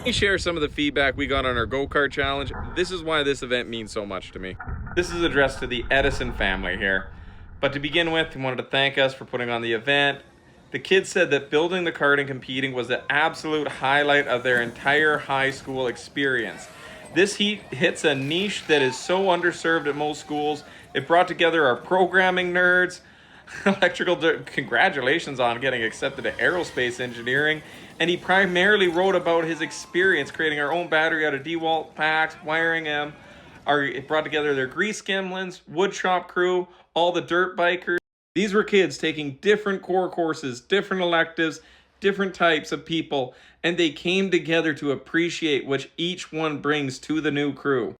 Let me share some of the feedback we got on our go-kart challenge. This is why this event means so much to me. This is addressed to the Edison family here. But to begin with, we wanted to thank us for putting on the event. The kids said that building the kart and competing was the absolute highlight of their entire high school experience. This heat hits a niche that is so underserved at most schools. It brought together our programming nerds, congratulations on getting accepted to aerospace engineering, and he primarily wrote about his experience creating our own battery out of DeWalt packs, wiring them. It brought together their grease skimlins, wood shop crew, all the dirt bikers. These were kids taking different core courses, different electives, different types of people, and they came together to appreciate what each one brings to the new crew.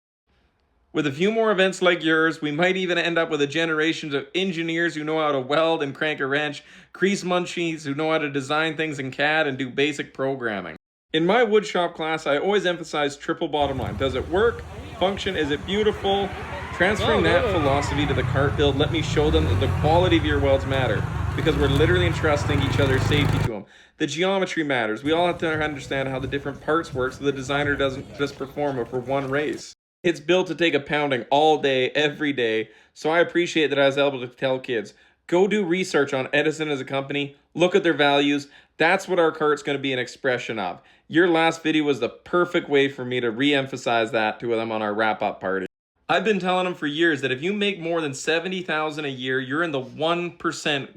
With a few more events like yours, we might even end up with a generation of engineers who know how to weld and crank a wrench, grease munchies who know how to design things in CAD and do basic programming. In my woodshop class, I always emphasize triple bottom line. Does it work? Function? Is it beautiful? Transferring that philosophy to the kart build, let me show them that the quality of your welds matter, because we're literally entrusting each other's safety to them. The geometry matters. We all have to understand how the different parts work so the designer doesn't just perform it for one race. It's built to take a pounding all day, every day, so I appreciate that I was able to tell kids, go do research on Edison as a company, look at their values. That's what our kart's going to be an expression of. Your last video was the perfect way for me to re-emphasize that to them on our wrap-up party. I've been telling them for years that if you make more than $70,000 a year, you're in the 1%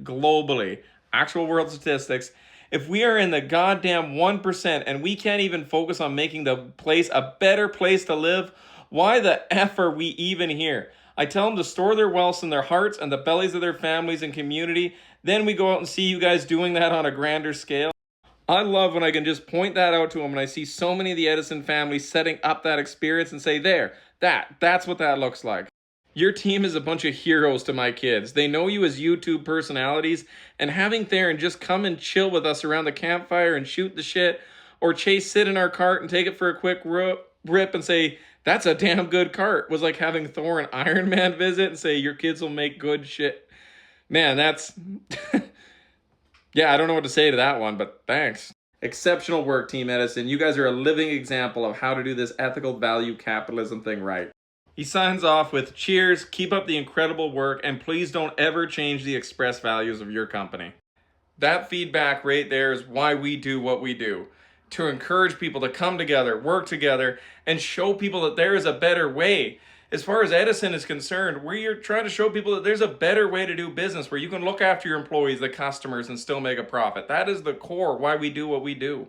globally. Actual world statistics. If we are in the goddamn 1% and we can't even focus on making the place a better place to live, why the F are we even here? I tell them to store their wealth in their hearts and the bellies of their families and community. Then we go out and see you guys doing that on a grander scale. I love when I can just point that out to them and I see so many of the Edison families setting up that experience and say, that's what that looks like. Your team is a bunch of heroes to my kids. They know you as YouTube personalities, and having Theron just come and chill with us around the campfire and shoot the shit, or Chase sit in our cart and take it for a quick rip and say, that's a damn good kart, was like having Thor and Iron Man visit and say, your kids will make good shit. Man, that's... yeah, I don't know what to say to that one, but thanks. Exceptional work, Team Edison. You guys are a living example of how to do this ethical value capitalism thing right. He signs off with, cheers, keep up the incredible work, and please don't ever change the express values of your company. That feedback right there is why we do what we do. To encourage people to come together, work together, and show people that there is a better way. As far as Edison is concerned, we're trying to show people that there's a better way to do business where you can look after your employees, the customers, and still make a profit. That is the core why we do what we do.